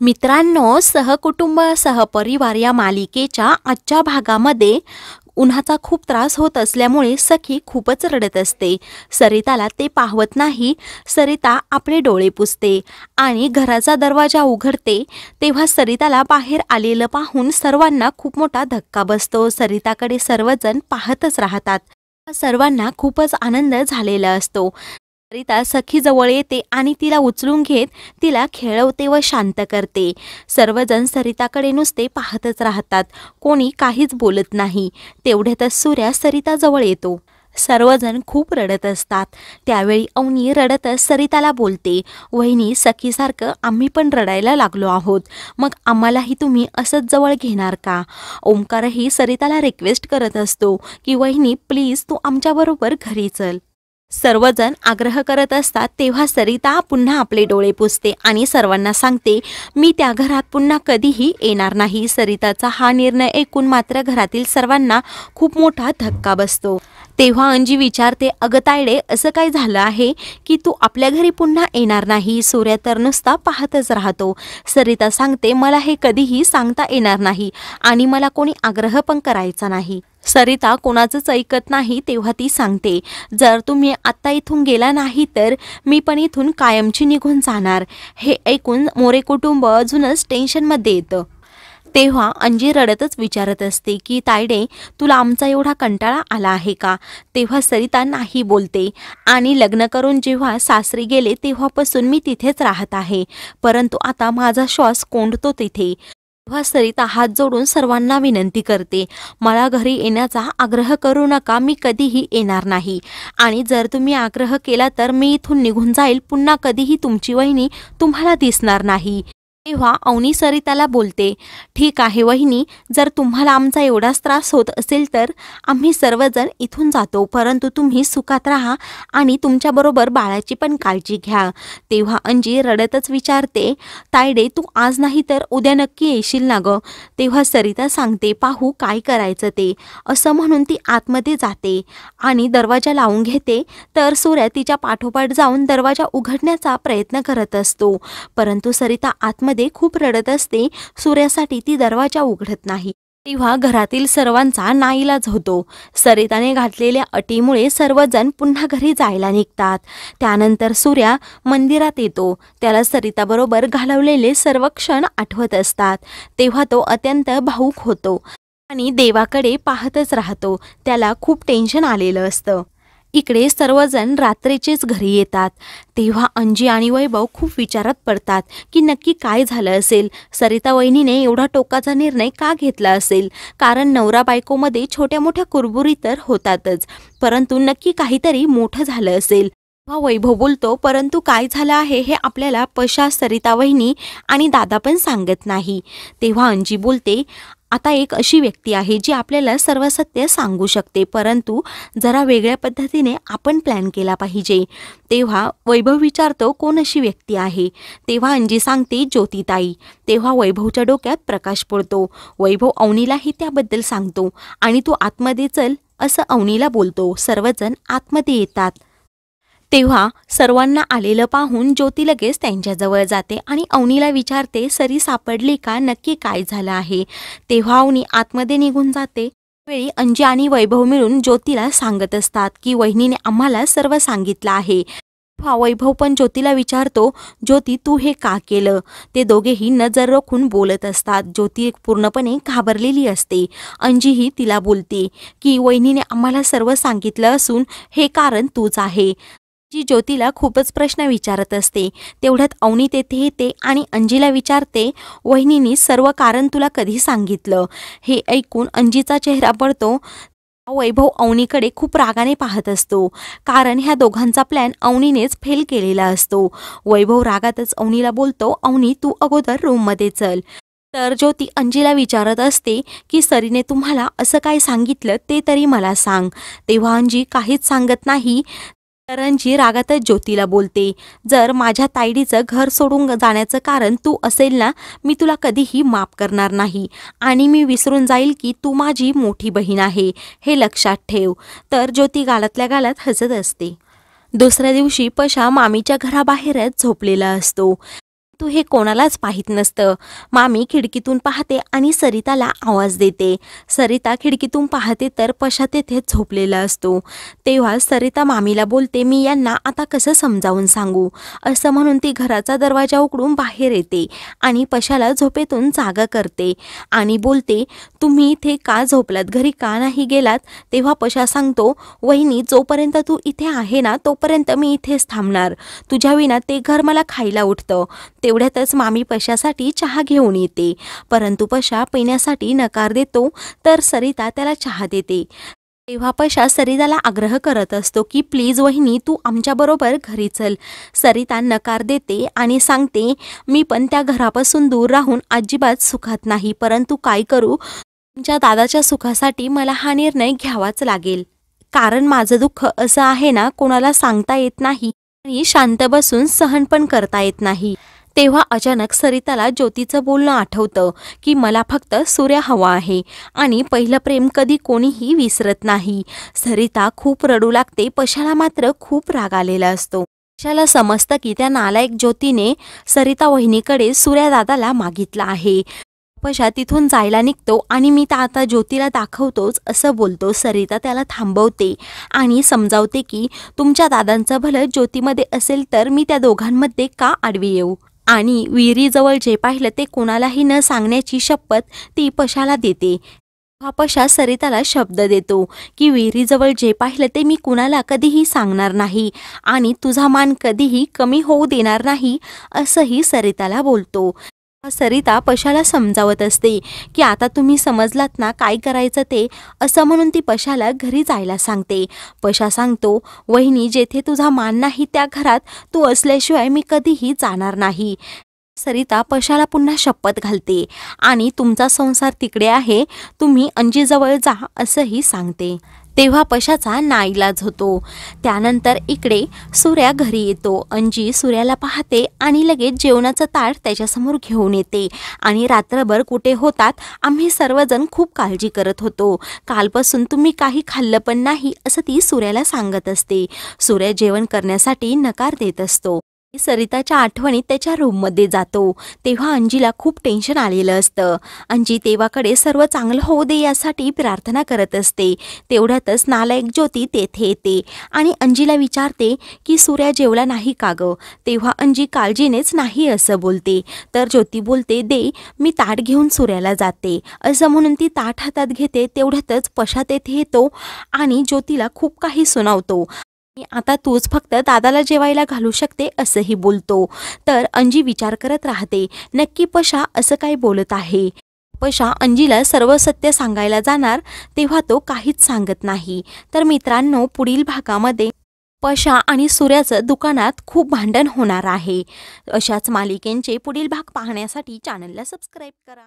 मित्रांनो, सहकुटुंब सहपरिवार या मालिकेच्या आजच्या भागामध्ये उन्हाचा खूप त्रास होत असल्यामुळे सखी खूपच रडत असते. सरिताला ते पाहवत नाही. सरिता आपले डोळे पुसते आणि घराचा दरवाजा उघडते. तेव्हा सरिताला बाहेर आलेलं पाहून सर्वांना खूप मोठा धक्का बसतो. सरिताकडे सर्वजण पाहतच राहतात. सर्वांना खूपच आनंद झालेला असतो. सरिता सखीजवळ येते आणि तिला उचलून घेत तिला खेळवते व शांत करते. सर्वजण सरिताकडे नुसते पाहतच राहतात. कोणी काहीच बोलत नाही. तेवढ्यातच सूर्या सरिताजवळ येतो. सर्वजण खूप रडत असतात. त्यावेळी अवनी रडतच सरिताला बोलते, "वहिनी, सखीसारखं आम्ही पण रडायला लागलो आहोत. मग आम्हालाही तुम्ही असंच जवळ घेणार का?" ओंकारही सरिताला रिक्वेस्ट करत असतो की "वहिनी, प्लीज तू आमच्याबरोबर घरी चल." सर्वजण आग्रह करत असतात. तेव्हा सरिता पुन्हा आपले डोळे पुसते आणि सर्वांना सांगते, "मी त्या घरात पुन्हा कधीही येणार नाही." सरिताचा हा निर्णय ऐकून मात्र घरातील सर्वांना खूप मोठा धक्का बसतो. तेव्हा अंजी विचारते, "अगं तायडे, असं काय झालं आहे की तू आपल्या घरी पुन्हा येणार नाही?" सूर्य तर नुसता पाहतच राहतो. सरिता सांगते, "मला हे कधीही सांगता येणार नाही आणि मला कोणी आग्रह पण करायचा नाही." सरिता कोणाचंच ऐकत नाही. तेव्हा ती सांगते, "जर तुम्ही आत्ता इथून गेला नाही तर मी पण इथून कायमची निघून जाणार." हे ऐकून मोरे कुटुंब अजूनच टेन्शनमध्ये येतं. तेव्हा अंजी रडतच विचारत असते की "तायडे, तुला आमचा एवढा कंटाळा आला आहे का?" तेव्हा सरिता नाही बोलते आणि "लग्न करून जेव्हा सासरी गेले तेव्हापासून मी तिथेच राहत आहे, परंतु आता माझा श्वास कोंडतो तिथे." तेव्हा सरिता हात जोडून सर्वांना विनंती करते, "मला घरी येण्याचा आग्रह करू नका. मी कधीही येणार नाही आणि जर तुम्ही आग्रह केला तर मी इथून निघून जाईल. पुन्हा कधीही तुमची वहिनी तुम्हाला दिसणार नाही." तेव्हा अवनी सरिताला बोलते, "ठीक आहे वहिनी, जर तुम्हाला आमचा एवढाच त्रास होत असेल तर आम्ही सर्वजण इथून जातो, परंतु तुम्ही सुखात राहा आणि तुमच्याबरोबर बाळाची पण काळजी घ्या." तेव्हा अंजी रडतच विचारते, "तायडे, तू आज नाही तर उद्या नक्की येशील ना गं?" तेव्हा सरिता सांगते, "पाहू काय करायचं ते." असं म्हणून ती आतमध्ये जाते आणि दरवाजा लावून घेते. तर सूर्य तिच्या पाठोपाठ जाऊन दरवाजा उघडण्याचा प्रयत्न करत असतो, परंतु सरिता आतमध्ये खूप रडत असते. सूर्यासाठी ती दरवाजा उघडत नाही. तेव्हा घरातील सर्वांचा नाईलाज होतो. सरिताने घातलेल्या अटीमुळे सर्वजण पुन्हा घरी जायला निघतात. त्यानंतर सूर्या मंदिरात येतो. त्याला सरिताबरोबर घालवलेले सर्व क्षण आठवत असतात. तेव्हा तो अत्यंत भावूक होतो आणि देवाकडे पाहतच राहतो. त्याला खूप टेन्शन आलेलं असतं. इकडे सर्वजण रात्रीचेच घरी येतात. तेव्हा अंजी आणि वैभव खूप विचारात पडतात की नक्की काय झालं असेल. सरिता वहिनीने एवढा टोकाचा निर्णय का घेतला असेल? कारण नवरा बायकोमध्ये छोट्या मोठ्या कुरबुरी तर होतातच, परंतु नक्की काहीतरी मोठं झालं असेल. तेव्हा वैभव बोलतो, "परंतु काय झालं आहे हे आपल्याला पशा सरिता वहिनी आणि दादा पण सांगत नाही." तेव्हा अंजी बोलते, "आता एक अशी व्यक्ती आहे जी आपल्याला सर्व सत्य सांगू शकते, परंतु जरा वेगळ्या पद्धतीने आपण प्लॅन केला पाहिजे." तेव्हा वैभव विचारतो, "कोण अशी व्यक्ती आहे?" तेव्हा अंजी सांगते, "ज्योतिताई." तेव्हा वैभवच्या डोक्यात प्रकाश पडतो. वैभव अवनीलाही त्याबद्दल सांगतो आणि "तू आतमध्ये चल," असं अवनीला बोलतो. सर्वजण आतमध्ये येतात. तेव्हा सर्वांना आलेलं पाहून ज्योती लगेच त्यांच्याजवळ जाते आणि अवनीला विचारते, "सरी सापडली का? नक्की काय झालं आहे?" तेव्हा अवनी आतमध्ये निघून जाते. त्यावेळी अंजी आणि वैभव मिळून ज्योतीला सांगत असतात की "वहिनीने आम्हाला सर्व सांगितलं आहे." तेव्हा वैभव पण ज्योतीला विचारतो, "ज्योती, तू हे का केलं?" ते दोघेही नजर रोखून बोलत असतात. ज्योती पूर्णपणे घाबरलेली असते. अंजीही तिला बोलते की "वहिनीने आम्हाला सर्व सांगितलं असून हे कारण तूच आहे." जी ज्योतीला खूपच प्रश्न विचारत असते. तेवढ्यात अवनी तेथे येते आणि अंजीला विचारते, "वहिनींनी सर्व कारण तुला कधी सांगितलं?" हे ऐकून अंजीचा चेहरा पडतो. वैभव अवनीकडे खूप रागाने पाहत असतो, कारण ह्या दोघांचा प्लॅन अवनीनेच फेल केलेला असतो. वैभव रागातच अवनीला बोलतो, "अवनी, तू अगोदर रूममध्ये चल." तर ज्योती अंजीला विचारत असते की "सरीने तुम्हाला असं काय सांगितलं ते तरी मला सांग." तेव्हा अंजी काहीच सांगत नाही. तर अंजी रागातच ज्योतीला बोलते, "जर माझ्या तायडीचं घर सोडून जाण्याचं कारण तू असेल ना, मी तुला कधीही माफ करणार नाही आणि मी विसरून जाईल की तू माझी मोठी बहीण आहे, हे लक्षात ठेव." तर ज्योती गालातल्या गालात हसत असते. दुसऱ्या दिवशी पशा मामीच्या घराबाहेरच झोपलेला असतो. तू हे कोणालाच पाहित नसतं. मामी खिडकीतून पाहते आणि सरिताला आवाज देते. सरिता खिडकीतून पाहते तर पशा तेथे झोपलेला असतो. तेव्हा सरिता मामीला बोलते, मी यांना आता कसं समजावून सांगू. असं म्हणून ती घराचा दरवाजा उघडून बाहेर येते आणि पशाला झोपेतून जागा करते आणि बोलते, तुम्ही इथे का झोपलात, घरी का नाही गेलात. तेव्हा पशा सांगतो, वहिनी जोपर्यंत तू इथे आहे ना तोपर्यंत मी इथेच थांबणार. तुझ्या विना ते घर मला खायला उठतं. तेवढ्यातच मामी पशासाठी चहा घेऊन येते, परंतु पशा पिण्यासाठी नकार देतो तर सरिता त्याला चहा देते. तेव्हा पशा सरिताला आग्रह करत असतो की प्लीज वहिनी तू आमच्याबरोबर घरी चल. सरिता नकार देते आणि सांगते, मी पण त्या घरापासून दूर राहून अजिबात सुखात नाही, परंतु काय करू, तुमच्या दादाच्या सुखासाठी मला हा निर्णय घ्यावाच लागेल. कारण माझं दुःख असं आहे ना, कोणाला सांगता येत नाही आणि शांत बसून सहन पण करता येत नाही. तेव्हा अचानक सरिताला ज्योतीचं बोलणं आठवतं की मला फक्त सूर्य हवा आहे आणि पहिलं प्रेम कधी कोणीही विसरत नाही. सरिता खूप रडू लागते. पशाला मात्र खूप राग आलेला असतो. पशाला समजतं की त्या नालायक ज्योतीने सरिता वहिनीकडे सूर्यदादाला मागितलं आहे. पशा तिथून जायला निघतो आणि मी आता ज्योतीला दाखवतोच असं बोलतो. सरिता त्याला थांबवते आणि समजावते की तुमच्या दादांचं भलं ज्योतीमध्ये असेल तर मी त्या दोघांमध्ये का आडवी येऊ. आणि विहिरीजवळ जे पाहिलं ते कोणालाही न सांगण्याची शपथ ती पशाला देते. हा पशा सरिताला शब्द देतो की विहिरीजवळ जे पाहिलं ते मी कुणाला कधीही सांगणार नाही आणि तुझा मान कधीही कमी होऊ देणार नाही असंही सरिताला बोलतो. सरिता पशाला समजावत असते की आता तुम्ही समजलात ना काय करायचं ते. असं म्हणून ती पशाला घरी जायला सांगते. पशा सांगतो, वहिनी जेथे तुझा मान नाही त्या घरात तू असल्याशिवाय मी कधीही जाणार नाही. सरिता पशाला पुन्हा शपथ घालते आणि तुमचा संसार तिकडे आहे, तुम्ही अंजीजवळ जा असंही सांगते. तेव्हा पशाचा नाईलाज होतो. त्यानंतर इकडे सूर्या घरी येतो. अंजी सूर्याला पाहते आणि लगेच जेवणाचं ताट त्याच्यासमोर घेऊन येते आणि रात्रभर कुठे होतात, आम्ही सर्वजण खूप काळजी करत होतो, कालपासून तुम्ही काही खाल्लं पण नाही असं ती सूर्याला सांगत असते. सूर्या जेवण करण्यासाठी नकार देत असतो. सरिताच्या आठवणीत त्याच्या रूममध्ये जातो. तेव्हा अंजीला खूप टेन्शन आलेलं असतं. अंजी देवाकडे सर्व चांगलं होऊ दे यासाठी प्रार्थना करत असते. तेवढ्यातच नालायक ज्योती तेथे येते आणि अंजीला विचारते की सूर्या जेवला नाही का गं. तेव्हा अंजी काळजीनेच नाही असं बोलते. तर ज्योती बोलते, दे मी ताट घेऊन सूर्याला जाते. असं म्हणून ती ताट हातात घेते. तेवढ्यातच पशा तेथे येतो आणि ज्योतीला खूप काही सुनावतो. आता तूच फक्त दादाला जेवायला घालू शकते असंही बोलतो. तर अंजी विचार करत राहते, नक्की पशा असं काय बोलत आहे. पशा अंजीला सर्व सत्य सांगायला जाणार तेव्हा तो काहीच सांगत नाही. तर मित्रांनो, पुढील भागामध्ये पशा आणि सूर्याचं दुकानात खूप भांडण होणार आहे. अशाच मालिकेंचे पुढील भाग पाहण्यासाठी चॅनलला सबस्क्राईब करा.